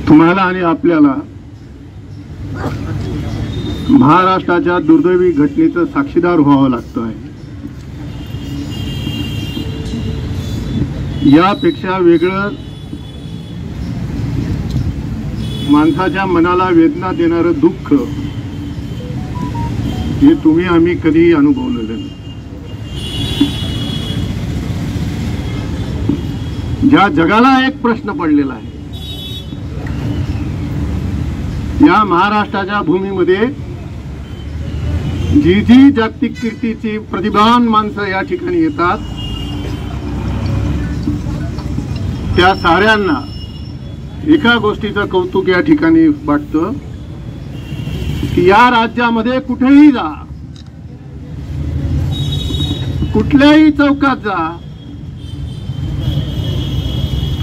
तुम्हाला आणि आपल्याला महाराष्ट्राच्या दुर्दैवी घटनेचं साक्षीदार व्हावं लागतं आहे. यापेक्षा वेगळं माणसाच्या मनाला वेदना देणारं दुःख हे तुम्ही आम्ही कधीही अनुभवलेलं नाही. ज्या जगाला एक प्रश्न पडलेला आहे, या महाराष्ट्राच्या भूमीमध्ये जी जी जागतिक कीर्तीची प्रतिभावान माणसं या ठिकाणी येतात, त्या साऱ्यांना एका गोष्टीचं कौतुक या ठिकाणी वाटतं की या राज्यामध्ये कुठेही जा, कुठल्याही चौकात जा,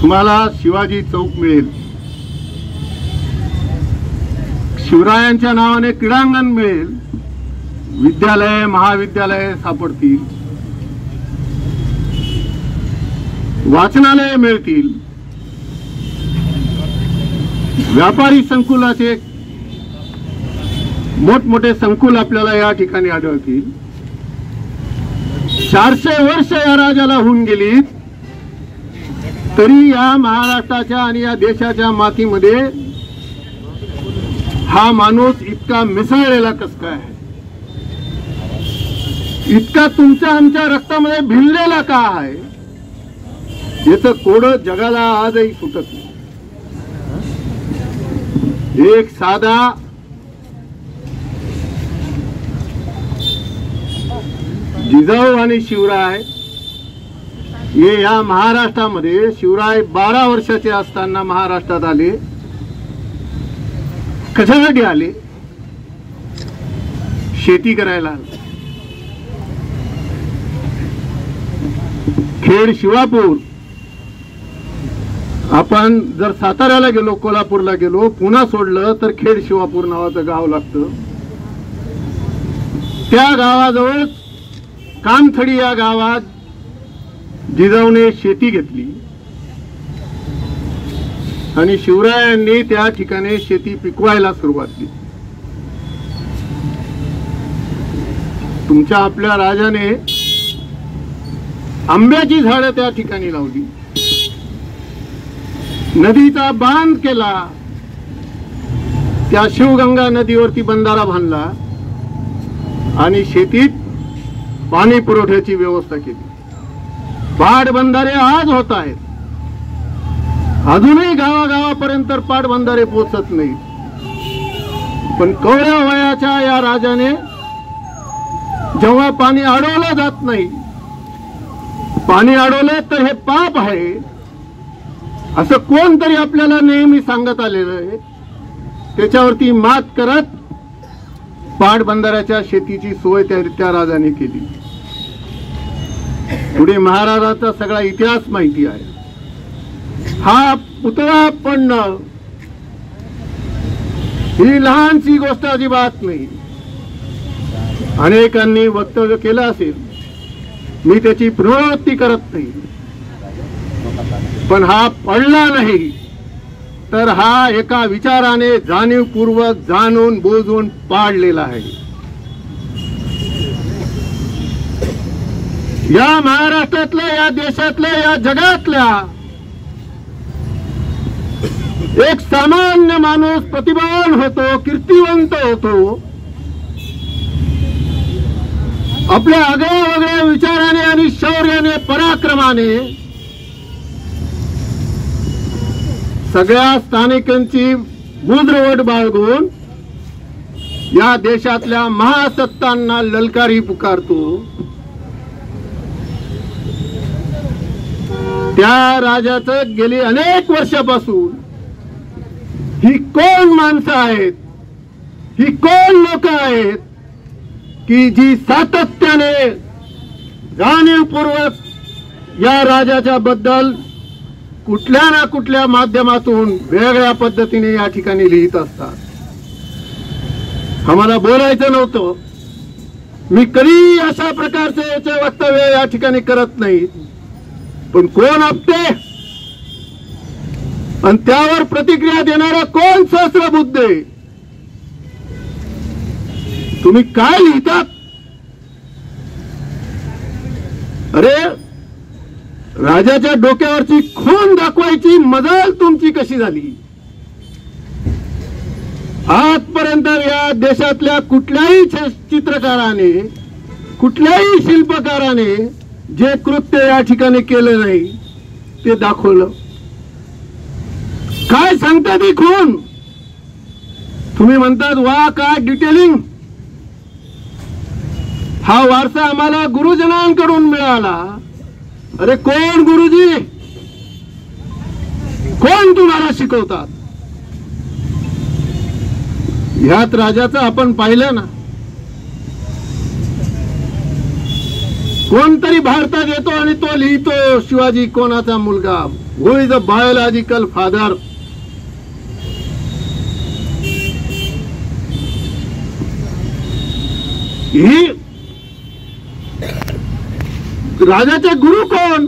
तुम्हाला शिवाजी चौक मिळेल, शिवरायांच्या नावाने क्रीडांगण मिळेल, विद्यालय महाविद्यालय सापडतील, वाचनालय मिळतील, व्यापारी संकुलाचे मोठमोठे संकुल आपल्याला या ठिकाणी आढळतील. 400 वर्ष या राजाला होऊन गेली तरी या महाराष्ट्राच्या आणि या देशाच्या मातीमध्ये हा माणूस इतका मिसळलेला कस काय आहे, इतका तुमच्या आमच्या रक्तामध्ये भिनलेला का आहे, याचं कोडं जगाला आजही सुटत नाही. एक साधा जिजाऊ आणि शिवराय हे या महाराष्ट्रामध्ये, शिवराय 12 वर्षाचे असताना महाराष्ट्रात आले. कशासाठी आले? शेती करायला. खेड शिवापूर, आपण जर साताऱ्याला गेलो, कोल्हापूरला गेलो, पुन्हा सोडलं तर खेड शिवापूर नावाचं गाव लागतं. त्या गावाजवळ कामथडी या गावात जिजाऊने शेती घेतली आणि शिवरायांनी त्या ठिकाणी शेती पिकवायला सुरुवात केली. तुमच्या आपल्या राजाने आंब्याची झाडं त्या ठिकाणी लावली, नदीचा बांध केला, त्या शिवगंगा नदीवरती बंधारा बांधला आणि शेतीत पाणी पुरवठ्याची व्यवस्था केली. पाटबंधारे आज होत आहेत, अजूनही गावागावापर्यंत पाटबंधारे पोहोचत नाही. पण कवड्या वयाच्या या राजाने जेव्हा पाणी अडवलं जात नाही, पाणी अडवले तर हे पाप आहे असं कोणतरी आपल्याला नेहमी सांगत आलेलं आहे, त्याच्यावरती मात करत पाटबंधाऱ्याच्या शेतीची सोय त्या राजाने केली. पुढे महाराजांचा सगळा इतिहास माहिती आहे. हा पुतळा पडणं ही लहानशी गोष्ट अजिबात नाही. अनेकांनी वक्तव्य केलं असेल, मी त्याची पुनरावृत्ती करत नाही, पण हा पडला नाही तर हा एका विचाराने जाणीवपूर्वक जाणून बोजून पाडलेला आहे. या महाराष्ट्रातल्या, या देशातल्या, या जगातल्या एक सामान्य माणूस प्रतिभावान होतो, कीर्तिवंत होतो, आपल्या आगळ्या वेगळ्या विचाराने आणि शौर्याने, पराक्रमाने सगळ्या स्थानिकांची बुजरवट बाळगून या देशातल्या महासत्तांना ललकारी पुकारतो. त्या राजाचं गेली अनेक वर्षापासून ही कोण माणसं आहेत, ही कोण लोक आहेत की जी सातत्याने जाणीवपूर्वक या राजाच्या बद्दल कुठल्या ना कुठल्या माध्यमातून वेगळ्या पद्धतीने या ठिकाणी लिहित असतात. आम्हाला बोलायचं नव्हतं, मी कधी अशा प्रकारचे वक्तव्य या ठिकाणी करत नाही, पण कोण आपटे आणि त्यावर प्रतिक्रिया देणारा कोण सहस्रबुद्ध आहे? तुम्ही काय लिहितात? अरे राजाच्या डोक्यावरची खून दाखवायची मजाल तुमची कशी झाली? आजपर्यंत या देशातल्या कुठल्याही चित्रकाराने, कुठल्याही शिल्पकाराने जे कृत्य या ठिकाणी केलं नाही ते दाखवलं. काय सांगतात ही खून? तुम्ही म्हणतात वा काय डिटेलिंग. हा वारसा आम्हाला गुरुजनांकडून मिळाला. अरे कोण गुरुजी? कोण तुम्हाला शिकवतात? ह्यात राजाचं आपण पाहिलं ना, कोणतरी भारतात येतो आणि तो लिहितो शिवाजी कोणाचा मुलगा, हु इज अ बायोलॉजिकल फादर. ही राजाचे गुरु कोण?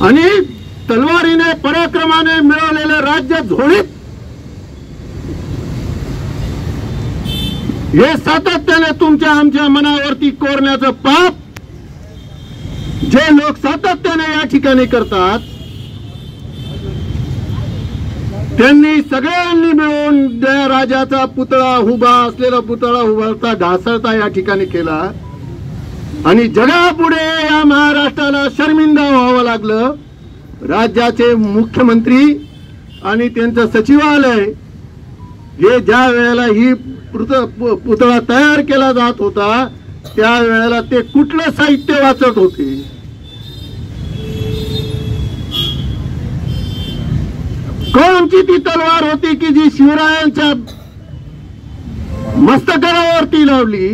आणि तलवारीने पराक्रमाने मिळवलेले राज्य झोळीत हे सातत्याने तुमच्या आमच्या मनावरती कोरण्याचं पाप जे लोक सातत्याने या ठिकाणी करतात, त्यांनी सगळ्यांनी मिळून राजाचा पुतळा उभा असलेला पुतळा उभारता ढासळता या ठिकाणी केला आणि जगापुढे या महाराष्ट्राला शर्मिंदा व्हावं लागलं. राज्याचे मुख्यमंत्री आणि त्यांचं सचिवालय हे ज्या वेळेला ही पुतळा तयार केला जात होता त्यावेळेला ते कुठलं साहित्य वाचत होते? कोणची ती तलवार होती की जी शिवरायांच्या मस्तकावरती लावली?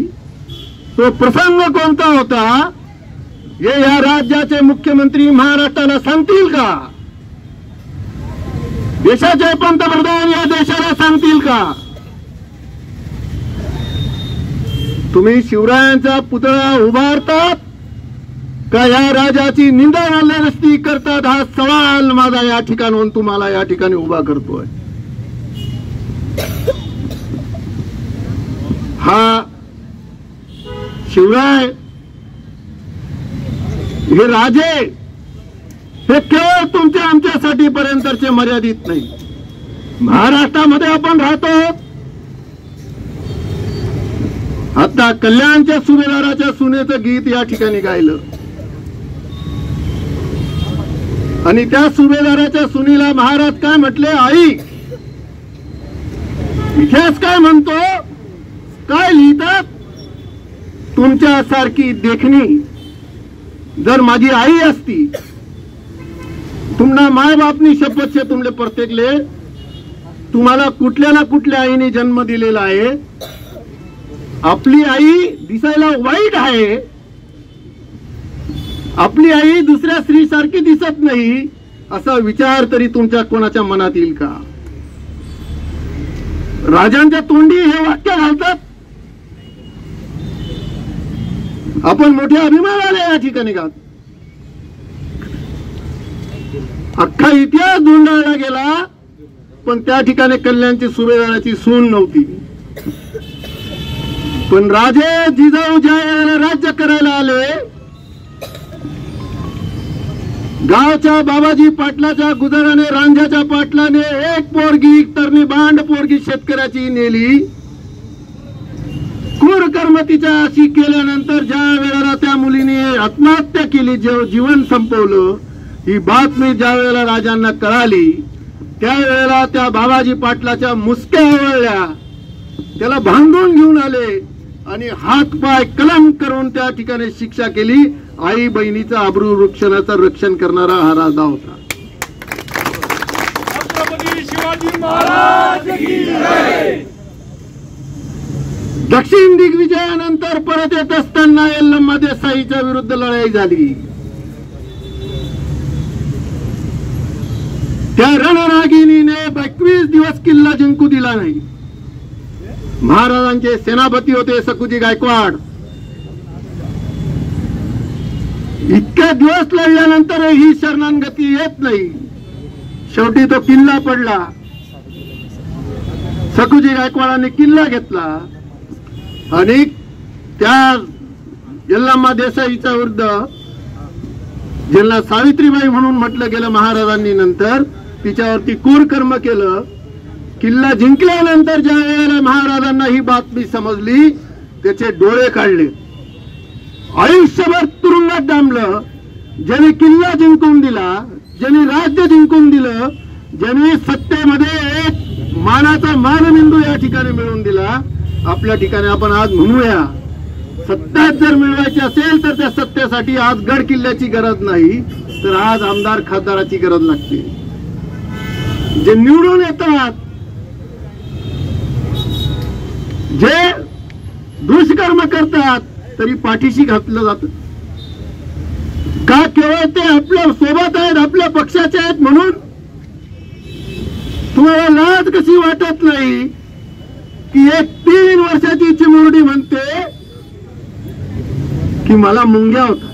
तो प्रसंग कोणता होता हे या राज्याचे मुख्यमंत्री महाराष्ट्राला सांगतील का? देशाचे पंतप्रधान या देशाला सांगतील का? तुम्ही शिवरायांचा पुतळा उभारतात का या राजाची निंदा नालस्ती करतात? हा सवाल माझा या ठिकाणून तुम्हाला या ठिकाणी उभा करतोय. हा शिवराय हे राजे हे केवळ तुमच्या आमच्यासाठी पर्यंतचे मर्यादित नाही. महाराष्ट्रामध्ये आपण राहतो. आता कल्याणच्या सुभेदाराच्या सुनेचं गीत या ठिकाणी गायलं आणि त्या सुभेदाराच्या सुनीला महाराज काय म्हटले? आई. इतिहास काय म्हणतो? काय लिहितात? तुमच्यासारखी देखणी जर माझी आई असती, तुम्हाला माय बापनी शपथ से तुमले प्रत्येकले तुम्हाला कुठल्या ना कुठल्या आईने जन्म दिलेला आहे. आपली आई दिसायला वाईट आहे, आपली आई दुसऱ्या स्त्री सारखी दिसत नाही असा विचार तरी तुमच्या कोणाच्या मनात येईल का? राजांच्या तोंडी हे वाक्य घालतात. आपण मोठ्या अभिमानाने या ठिकाणी गात. अख्खा इतिहास धुंडाळला गेला पण त्या ठिकाणी कल्याणची सुभेदाराची सून नव्हती. पण राजे जिजाऊ ज्या वेळेला राज्य करायला आले, गावच्या बाबाजी पाटलाच्या गुजराने रांझ्याच्या पाटलाने एक पोरगी तरणी बांड पोरगी शेतकऱ्याची नेली. क्रूर कर्म तिच्या अशी केल्यानंतर ज्या वेळेला त्या मुलीने आत्महत्या केली, जीवन संपवलं, ही बातमी ज्या वेळेला राजांना कळाली त्यावेळेला त्या बाबाजी पाटलाच्या मुसक्या आवळल्या, त्याला भांडून घेऊन आले आणि हात पाय कलम करून त्या ठिकाणी शिक्षा केली. आई बहिणीचा अब्रू वृक्षणाचं रक्षण करणारा हा राजा होता. छत्रपती शिवाजी महाराज की जय. दक्षिण दिग्विजयानंतर परत येत असताना यल्लम्मा देसाईच्या विरुद्ध लढाई झाली. त्या रणरागिणीने 21 दिवस किल्ला जिंकू दिला नाही. महाराजांचे सेनापती होते सकुजी गायकवाड. इतके दिवस लढल्यानंतर ही शरणागती येत नाही. शेवटी तो किल्ला पडला. सखुजी गायकवाडांनी किल्ला घेतला आणि त्या यल्लाम्मा देसाईच्या विरुद्ध, ज्यांना सावित्रीबाई म्हणून म्हटलं गेलं महाराजांनी, नंतर तिच्यावरती क्रूर कर्म केलं. किल्ला जिंकल्यानंतर ज्या वेळेला महाराजांना ही बातमी समजली, त्याचे डोळे काढले. आयुष्यभर तुरुंगात डांबलं. ज्यांनी किल्ला जिंकून दिला, ज्यांनी राज्य जिंकून दिलं, ज्यांनी सत्तेमध्ये एक मानाचा मानबिंदू या ठिकाणी मिळवून दिला, आपल्या ठिकाणी आपण आज म्हणूया, सत्ता जर मिळवायची असेल तर त्या सत्तेसाठी आज गड किल्ल्याची गरज नाही, तर आज आमदार खासदाराची गरज लागते. जे निवडून येतात, जे दुष्कर्म करतात, तरी पाठीशी घातलं जातं का? केवळ ते आपल्या सोबत आहेत, आपल्या पक्षाचे आहेत म्हणून? तुम्हाला लाज कशी वाटत नाही की एक 3 वर्षाची चिमुरडी म्हणते की मला मुंग्या होता,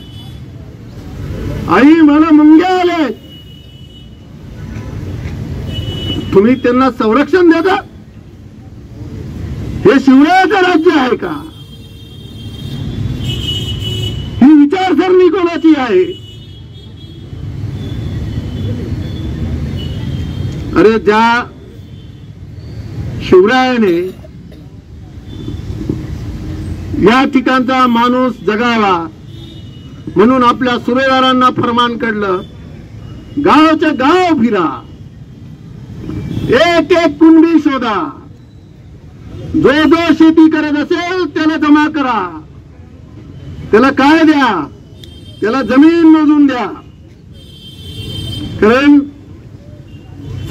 आई मला मुंग्या आले, तुम्ही त्यांना संरक्षण देता? हे शिवरायाचं राज्य आहे का? ही विचारसरणी कोणाची आहे? अरे ज्या शिवरायाने या ठिकाणचा माणूस जगावा म्हणून आपल्या सुभेदारांना फरमान काढलं, गावच्या गाव फिरा, एक एक कुंडी शोधा, जो जो शेती करत असेल त्याला जमा करा, त्याला काय द्या, त्याला जमीन मोजून द्या. कारण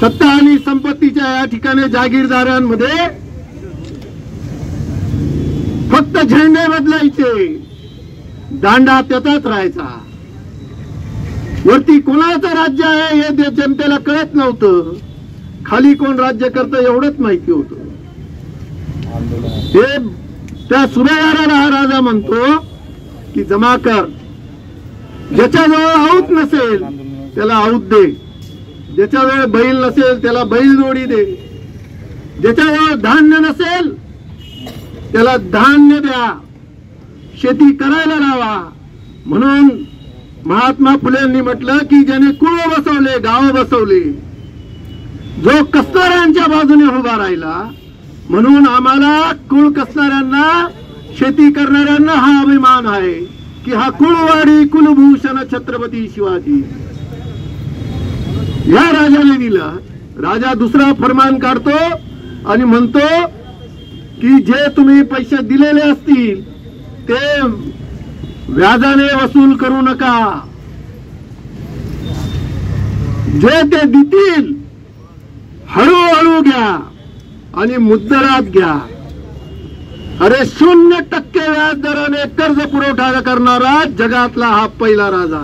सत्ता आणि संपत्तीच्या या ठिकाणी जागीरदारांमध्ये फक्त झेंडे बदलायचे, दांडा त्याचाच राहायचा. वरती कोणाचं राज्य आहे हे जनतेला कळत नव्हतं, खाली कोण राज्य करतं एवढंच माहिती होतं. हे त्या सुभेदाराला हा राजा म्हणतो की जमा कर, ज्याच्याजवळ आऊत नसेल त्याला आऊत दे, ज्याच्याजवळ बैल नसेल त्याला बैल जोडी दे, ज्याच्याजवळ धान्य नसेल त्याला धान्य द्या, शेती करायला लावा. म्हणून महात्मा फुलेंनी म्हटलं की ज्याने कुळ बसवले, गाव बसवले, जो कसणाऱ्यांच्या बाजूने उभा राहिला, म्हणून आम्हाला कुळ कसणाऱ्यांना, शेती करणाऱ्यांना हा अभिमान आहे की हा कुळवाडी कुलभूषण छत्रपती शिवाजी या राजाने दिलं. राजा दुसरा फरमान काढतो आणि म्हणतो की जे तुम्ही पैसे दिलेले असतील ते व्याजाने वसूल करू नका, जे ते देतील हळूहळू घ्या आणि मुद्दलात घ्या. अरे 0% व्याज दराने कर्ज पुरवठा करणारा जगातला हा पहिला राजा.